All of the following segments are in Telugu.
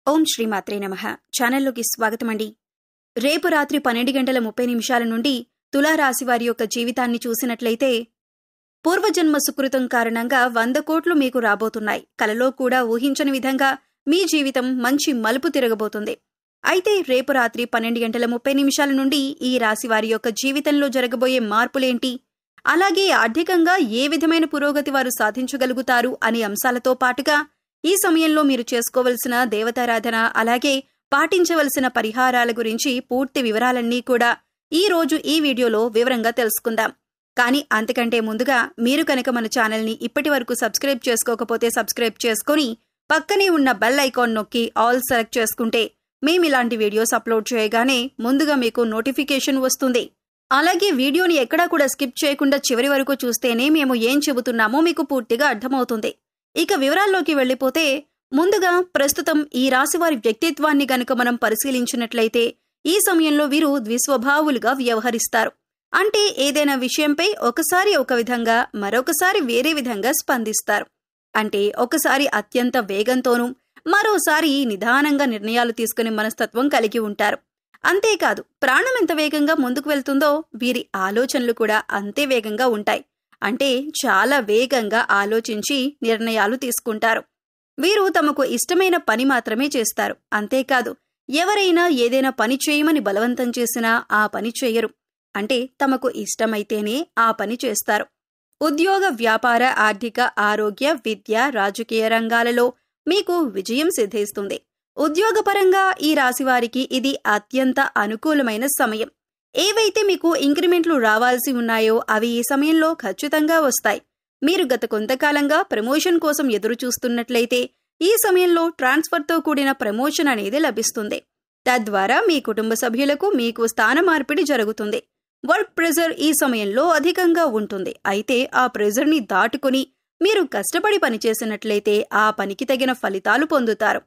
ఓం శ్రీ మాత్రే నమః. ఛానల్లోకి స్వాగతమండి. రేపు రాత్రి 12:30 నుండి తులారాశి వారి యొక్క జీవితాన్ని చూసినట్లయితే పూర్వజన్మ సుకృతం కారణంగా 100 కోట్లు మీకు రాబోతున్నాయి. కలలో కూడా ఊహించని విధంగా మీ జీవితం మంచి మలుపు తిరగబోతుంది. అయితే రేపు రాత్రి 12:30 నుండి ఈ రాశి వారి యొక్క జీవితంలో జరగబోయే మార్పులేంటి, అలాగే ఆర్థికంగా ఏ విధమైన పురోగతి వారు సాధించగలుగుతారు అనే అంశాలతో పాటుగా ఈ సమయంలో మీరు చేసుకోవలసిన దేవతారాధన, అలాగే పాటించవలసిన పరిహారాల గురించి పూర్తి వివరాలన్నీ కూడా ఈ రోజు ఈ వీడియోలో వివరంగా తెలుసుకుందాం. కానీ అంతకంటే ముందుగా మీరు కనుక మన ఛానల్ని ఇప్పటి వరకు సబ్స్క్రైబ్ చేసుకోకపోతే సబ్స్క్రైబ్ చేసుకుని పక్కనే ఉన్న బెల్ ఐకాన్ నొక్కి ఆల్ సెలెక్ట్ చేసుకుంటే మేము ఇలాంటి వీడియోస్ అప్లోడ్ చేయగానే ముందుగా మీకు నోటిఫికేషన్ వస్తుంది. అలాగే వీడియోని ఎక్కడా కూడా స్కిప్ చేయకుండా చివరి వరకు చూస్తేనే మేము ఏం చెబుతున్నామో మీకు పూర్తిగా అర్థమవుతుంది. ఇక వివరాల్లోకి వెళ్లిపోతే ముందుగా ప్రస్తుతం ఈ రాశివారి వ్యక్తిత్వాన్ని గనుక మనం పరిశీలించినట్లయితే ఈ సమయంలో వీరు ద్విస్వభావులుగా వ్యవహరిస్తారు. అంటే ఏదైనా విషయంపై ఒకసారి ఒక విధంగా, మరొకసారి వేరే విధంగా స్పందిస్తారు. అంటే ఒకసారి అత్యంత వేగంతోనూ, మరోసారి నిదానంగా నిర్ణయాలు తీసుకునే మనస్తత్వం కలిగి ఉంటారు. అంతేకాదు, ప్రాణం ఎంత వేగంగా ముందుకు వెళ్తుందో వీరి ఆలోచనలు కూడా అంతే వేగంగా ఉంటాయి. అంటే చాలా వేగంగా ఆలోచించి నిర్ణయాలు తీసుకుంటారు. వీరు తమకు ఇష్టమైన పని మాత్రమే చేస్తారు. అంతేకాదు, ఎవరైనా ఏదైనా పని చేయమని బలవంతం చేసినా ఆ పని చేయరు. అంటే తమకు ఇష్టమైతేనే ఆ పని చేస్తారు. ఉద్యోగ, వ్యాపార, ఆర్థిక, ఆరోగ్య, విద్య, రాజకీయ రంగాలలో మీకు విజయం సిద్ధిస్తుంది. ఉద్యోగపరంగా ఈ రాశివారికి ఇది అత్యంత అనుకూలమైన సమయం. ఏవైతే మీకు ఇంక్రిమెంట్లు రావాల్సి ఉన్నాయో అవి ఈ సమయంలో ఖచ్చితంగా వస్తాయి. మీరు గత కొంతకాలంగా ప్రమోషన్ కోసం ఎదురు చూస్తున్నట్లయితే ఈ సమయంలో ట్రాన్స్ఫర్తో కూడిన ప్రమోషన్ అనేది లభిస్తుంది. తద్వారా మీ కుటుంబ సభ్యులకు మీకు స్థాన మార్పిడి జరుగుతుంది. వర్క్ ప్రెజర్ ఈ సమయంలో అధికంగా ఉంటుంది. అయితే ఆ ప్రెజర్ని దాటుకుని మీరు కష్టపడి పనిచేసినట్లయితే ఆ పనికి తగిన ఫలితాలు పొందుతారు.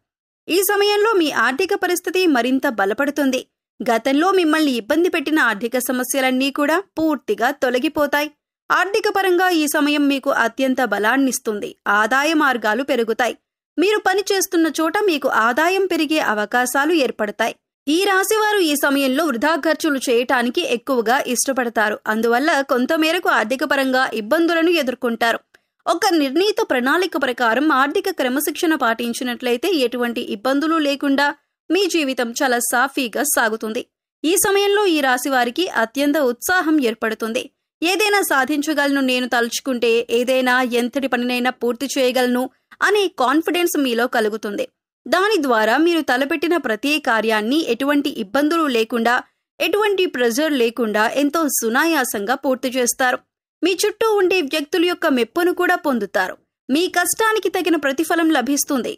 ఈ సమయంలో మీ ఆర్థిక పరిస్థితి మరింత బలపడుతుంది. గతంలో మిమ్మల్ని ఇబ్బంది పెట్టిన ఆర్థిక సమస్యలన్నీ కూడా పూర్తిగా తొలగిపోతాయి. ఆర్థిక పరంగా ఈ సమయం మీకు అత్యంత బలాన్నిస్తుంది. ఆదాయ మార్గాలు పెరుగుతాయి. మీరు పనిచేస్తున్న చోట మీకు ఆదాయం పెరిగే అవకాశాలు ఏర్పడతాయి. ఈ రాశివారు ఈ సమయంలో వృధా ఖర్చులు చేయటానికి ఎక్కువగా ఇష్టపడతారు. అందువల్ల కొంతమేరకు ఆర్థిక పరంగా ఇబ్బందులను ఎదుర్కొంటారు. ఒక నిర్ణీత ప్రణాళిక ప్రకారం ఆర్థిక క్రమశిక్షణ పాటించినట్లయితే ఎటువంటి ఇబ్బందులు లేకుండా మీ జీవితం చాలా సాఫీగా సాగుతుంది. ఈ సమయంలో ఈ రాశి వారికి అత్యంత ఉత్సాహం ఏర్పడుతుంది. ఏదైనా సాధించగలను, నేను తలుచుకుంటే ఏదైనా ఎంతటి పనినైనా పూర్తి చేయగలను అనే కాన్ఫిడెన్స్ మీలో కలుగుతుంది. దాని ద్వారా మీరు తలపెట్టిన ప్రతి కార్యాన్ని ఎటువంటి ఇబ్బందులు లేకుండా, ఎటువంటి ప్రెజర్ లేకుండా ఎంతో సునాయాసంగా పూర్తి చేస్తారు. మీ చుట్టూ ఉండే వ్యక్తుల యొక్క మెప్పును కూడా పొందుతారు. మీ కష్టానికి తగిన ప్రతిఫలం లభిస్తుంది.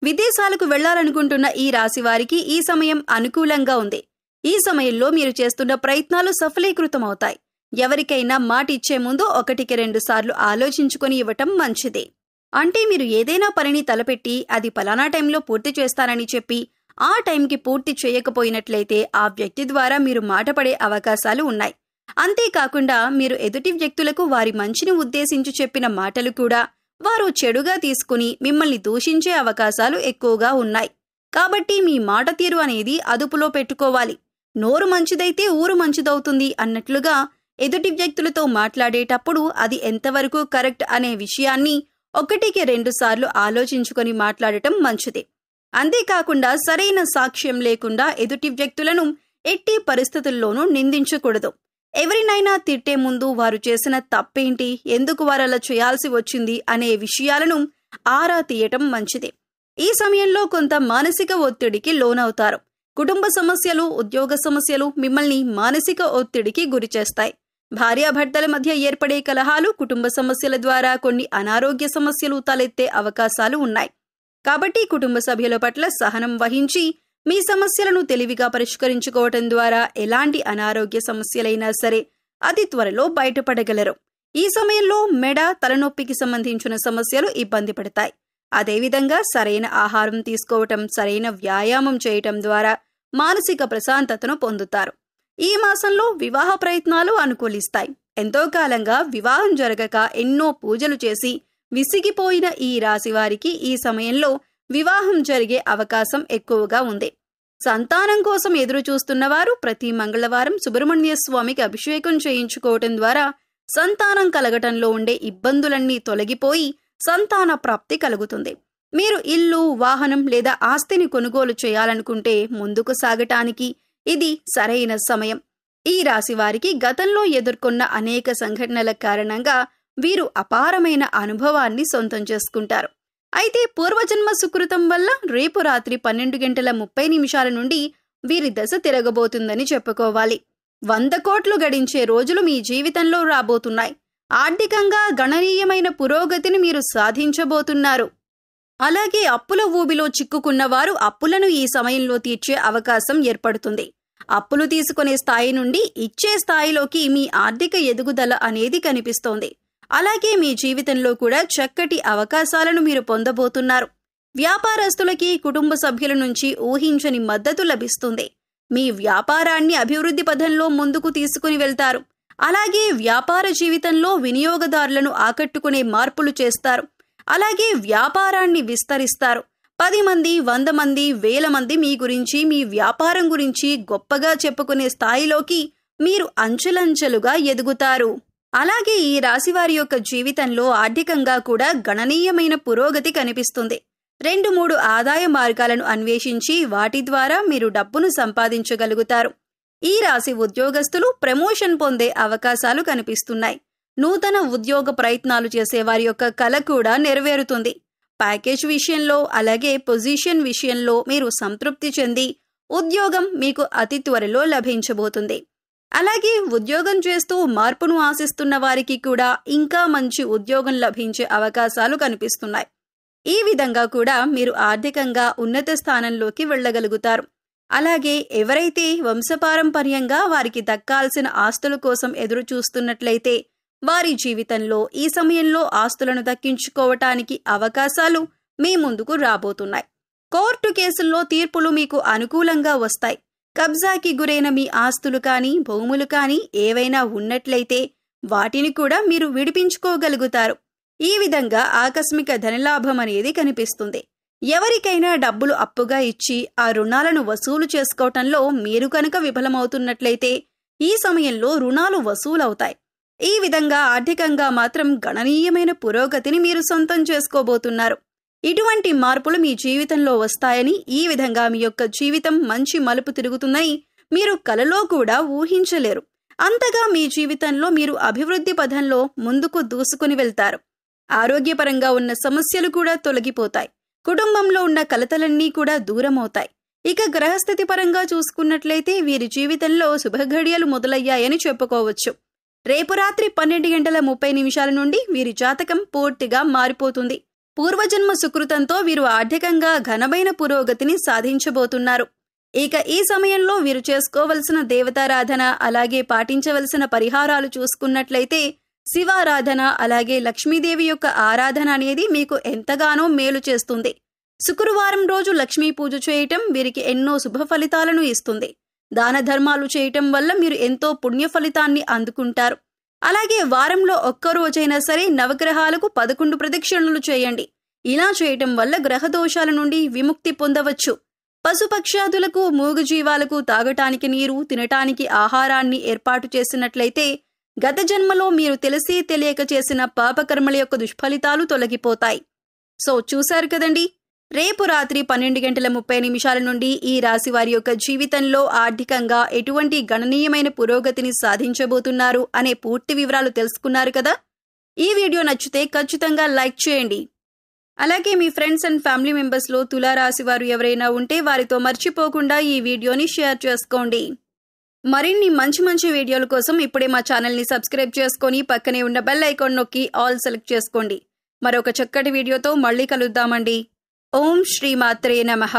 విదేశాలకు వెళ్లాలనుకుంటున్న ఈ రాశి వారికి ఈ సమయం అనుకూలంగా ఉంది. ఈ సమయంలో మీరు చేస్తున్న ప్రయత్నాలు సఫలీకృతమవుతాయి. ఎవరికైనా మాట ఇచ్చే ముందు 1-2 సార్లు ఆలోచించుకొని ఇవ్వటం మంచిది. అంటే మీరు ఏదైనా పనిని తలపెట్టి అది పలానా టైంలో పూర్తి చేస్తానని చెప్పి ఆ టైంకి పూర్తి చేయకపోయినట్లయితే ఆ వ్యక్తి ద్వారా మీరు మాట పడే అవకాశాలు ఉన్నాయి. అంతేకాకుండా మీరు ఎదుటి వ్యక్తులకు వారి మంచిని ఉద్దేశించి చెప్పిన మాటలు కూడా వారు చెడుగా తీసుకుని మిమ్మల్ని దూషించే అవకాశాలు ఎక్కువగా ఉన్నాయి. కాబట్టి మీ మాట తీరు అనేది అదుపులో పెట్టుకోవాలి. నోరు మంచిదైతే ఊరు మంచిదవుతుంది అన్నట్లుగా ఎదుటి వ్యక్తులతో మాట్లాడేటప్పుడు అది ఎంతవరకు కరెక్ట్ అనే విషయాన్ని 1-2 సార్లు ఆలోచించుకొని మాట్లాడటం మంచిది. అంతేకాకుండా సరైన సాక్ష్యం లేకుండా ఎదుటి వ్యక్తులను ఎట్టి పరిస్థితుల్లోనూ నిందించకూడదు. ఎవరినైనా తిట్టే ముందు వారు చేసిన తప్పేంటి, ఎందుకు వారు అలా చేయాల్సి వచ్చింది అనే విషయాలను ఆరా తీయటం మంచిది. ఈ సమయంలో కొంత మానసిక ఒత్తిడికి లోనవుతారు. కుటుంబ సమస్యలు, ఉద్యోగ సమస్యలు మిమ్మల్ని మానసిక ఒత్తిడికి గురిచేస్తాయి. భార్యాభర్తల మధ్య ఏర్పడే కలహాలు, కుటుంబ సమస్యల ద్వారా కొన్ని అనారోగ్య సమస్యలు తలెత్తే అవకాశాలు ఉన్నాయి. కాబట్టి కుటుంబ సభ్యుల పట్ల సహనం వహించి మీ సమస్యలను తెలివిగా పరిష్కరించుకోవటం ద్వారా ఎలాంటి అనారోగ్య సమస్యలైనా సరే అతి త్వరలో బయటపడగలరు. ఈ సమయంలో మెడ, తలనొప్పికి సంబంధించిన సమస్యలు ఇబ్బంది పడతాయి. అదేవిధంగా సరైన ఆహారం తీసుకోవటం, సరైన వ్యాయామం చేయటం ద్వారా మానసిక ప్రశాంతతను పొందుతారు. ఈ మాసంలో వివాహ ప్రయత్నాలు అనుకూలిస్తాయి. ఎంతో కాలంగా వివాహం జరగక ఎన్నో పూజలు చేసి విసిగిపోయిన ఈ రాశి వారికి ఈ సమయంలో వివాహం జరిగే అవకాశం ఎక్కువగా ఉంది. సంతానం కోసం ఎదురు చూస్తున్నవారు ప్రతి మంగళవారం సుబ్రహ్మణ్య స్వామికి అభిషేకం చేయించుకోవటం ద్వారా సంతానం కలగటంలో ఉండే ఇబ్బందులన్నీ తొలగిపోయి సంతాన ప్రాప్తి కలుగుతుంది. మీరు ఇల్లు, వాహనం లేదా ఆస్తిని కొనుగోలు చేయాలనుకుంటే ముందుకు సాగటానికి ఇది సరైన సమయం. ఈ రాశి వారికి గతంలో ఎదుర్కొన్న అనేక సంఘటనల కారణంగా వీరు అపారమైన అనుభవాన్ని సొంతం చేసుకుంటారు. అయితే పూర్వజన్మ సుకృతం వల్ల రేపు రాత్రి 12:30 నుండి వీరి దశ తిరగబోతుందని చెప్పుకోవాలి. 100 కోట్లు గడించే రోజులు మీ జీవితంలో రాబోతున్నాయి. ఆర్థికంగా గణనీయమైన పురోగతిని మీరు సాధించబోతున్నారు. అలాగే అప్పుల ఊబిలో చిక్కుకున్న వారు అప్పులను ఈ సమయంలో తీర్చే అవకాశం ఏర్పడుతుంది. అప్పులు తీసుకునే స్థాయి నుండి ఇచ్చే స్థాయిలోకి మీ ఆర్థిక ఎదుగుదల అనేది కనిపిస్తోంది. అలాగే మీ జీవితంలో కూడా చక్కటి అవకాశాలను మీరు పొందబోతున్నారు. వ్యాపారస్తులకి కుటుంబ సభ్యుల నుంచి ఊహించని మద్దతు లభిస్తుంది. మీ వ్యాపారాన్ని అభివృద్ధి పథంలో ముందుకు తీసుకుని వెళ్తారు. అలాగే వ్యాపార జీవితంలో వినియోగదారులను ఆకట్టుకునే మార్పులు చేస్తారు. అలాగే వ్యాపారాన్ని విస్తరిస్తారు. 10 మంది, 100 మంది, 1000 మంది మీ గురించి, మీ వ్యాపారం గురించి గొప్పగా చెప్పుకునే స్థాయిలోకి మీరు అంచెలంచెలుగా ఎదుగుతారు. అలాగే ఈ రాశివారి యొక్క జీవితంలో ఆర్థికంగా కూడా గణనీయమైన పురోగతి కనిపిస్తుంది. 2-3 ఆదాయ మార్గాలను అన్వేషించి వాటి ద్వారా మీరు డబ్బును సంపాదించగలుగుతారు. ఈ రాశి ఉద్యోగస్తులు ప్రమోషన్ పొందే అవకాశాలు కనిపిస్తున్నాయి. నూతన ఉద్యోగ ప్రయత్నాలు చేసే వారి యొక్క కల కూడా నెరవేరుతుంది. ప్యాకేజ్ విషయంలో అలాగే పొజిషన్ విషయంలో మీరు సంతృప్తి చెంది ఉద్యోగం మీకు అతి త్వరలో లభించబోతుంది. అలాగే ఉద్యోగం చేస్తూ మార్పును ఆశిస్తున్న వారికి కూడా ఇంకా మంచి ఉద్యోగం లభించే అవకాశాలు కనిపిస్తున్నాయి. ఈ విధంగా కూడా మీరు ఆర్థికంగా ఉన్నత స్థానంలోకి వెళ్ళగలుగుతారు. అలాగే ఎవరైతే వంశపారంపర్యంగా వారికి దక్కాల్సిన ఆస్తుల కోసం ఎదురు చూస్తున్నట్లయితే వారి జీవితంలో ఈ సమయంలో ఆస్తులను దక్కించుకోవటానికి అవకాశాలు మీ ముందుకు రాబోతున్నాయి. కోర్టు కేసుల్లో తీర్పులు మీకు అనుకూలంగా వస్తాయి. కబ్జాకి గురైన మీ ఆస్తులు కానీ భూములు కానీ ఏవైనా ఉన్నట్లయితే వాటిని కూడా మీరు విడిపించుకోగలుగుతారు. ఈ విధంగా ఆకస్మిక ధనలాభం అనేది కనిపిస్తుంది. ఎవరికైనా డబ్బులు అప్పుగా ఇచ్చి ఆ రుణాలను వసూలు చేసుకోవటంలో మీరు కనుక విఫలమవుతున్నట్లయితే ఈ సమయంలో రుణాలు వసూలవుతాయి. ఈ విధంగా ఆర్థికంగా మాత్రం గణనీయమైన పురోగతిని మీరు సొంతం చేసుకోబోతున్నారు. ఇటువంటి మార్పులు మీ జీవితంలో వస్తాయని, ఈ విధంగా మీ యొక్క జీవితం మంచి మలుపు తిరుగుతుందని మీరు కలలో కూడా ఊహించలేరు. అంతగా మీ జీవితంలో మీరు అభివృద్ధి పథంలో ముందుకు దూసుకుని వెళ్తారు. ఆరోగ్యపరంగా ఉన్న సమస్యలు కూడా తొలగిపోతాయి. కుటుంబంలో ఉన్న కలతలన్నీ కూడా దూరమవుతాయి. ఇక గ్రహస్థితి పరంగా చూసుకున్నట్లయితే వీరి జీవితంలో శుభఘడియలు మొదలయ్యాయని చెప్పుకోవచ్చు. రేపు రాత్రి 12:30 నుండి వీరి జాతకం పూర్తిగా మారిపోతుంది. పూర్వజన్మ సుకృతంతో వీరు ఆర్థికంగా ఘనమైన పురోగతిని సాధించబోతున్నారు. ఇక ఈ సమయంలో వీరు చేసుకోవలసిన దేవతారాధన అలాగే పాటించవలసిన పరిహారాలు చూసుకున్నట్లయితే శివారాధన అలాగే లక్ష్మీదేవి యొక్క ఆరాధన అనేది మీకు ఎంతగానో మేలు చేస్తుంది. శుక్రవారం రోజు లక్ష్మీ పూజ చేయటం వీరికి ఎన్నో శుభ ఫలితాలను ఇస్తుంది. దాన ధర్మాలు చేయటం వల్ల మీరు ఎంతో పుణ్య ఫలితాన్ని అందుకుంటారు. అలాగే వారంలో ఒక్క రోజైనా సరే నవగ్రహాలకు 11 ప్రదక్షిణలు చేయండి. ఇలా చేయటం వల్ల గ్రహ దోషాల నుండి విముక్తి పొందవచ్చు. పశుపక్షాదులకు, మూగజీవాలకు తాగటానికి నీరు, తినటానికి ఆహారాన్ని ఏర్పాటు చేసినట్లయితే గత జన్మలో మీరు తెలిసి తెలియక చేసిన పాపకర్మల యొక్క దుష్ఫలితాలు తొలగిపోతాయి. సో చూశారు కదండి, రేపు రాత్రి 12:30 నుండి ఈ రాశి వారి యొక్క జీవితంలో ఆర్థికంగా ఎటువంటి గణనీయమైన పురోగతిని సాధించబోతున్నారు అనే పూర్తి వివరాలు తెలుసుకున్నారు కదా. ఈ వీడియో నచ్చితే ఖచ్చితంగా లైక్ చేయండి. అలాగే మీ ఫ్రెండ్స్ అండ్ ఫ్యామిలీ మెంబర్స్లో తులారాశి వారు ఎవరైనా ఉంటే వారితో మర్చిపోకుండా ఈ వీడియోని షేర్ చేసుకోండి. మరిన్ని మంచి వీడియోల కోసం ఇప్పుడే మా ఛానల్ని సబ్స్క్రైబ్ చేసుకొని పక్కనే ఉన్న బెల్ ఐకాన్ నొక్కి ఆల్ సెలెక్ట్ చేసుకోండి. మరొక చక్కటి వీడియోతో మళ్ళీ కలుద్దామండి. ఓం శ్రీ మాత్రే నమః.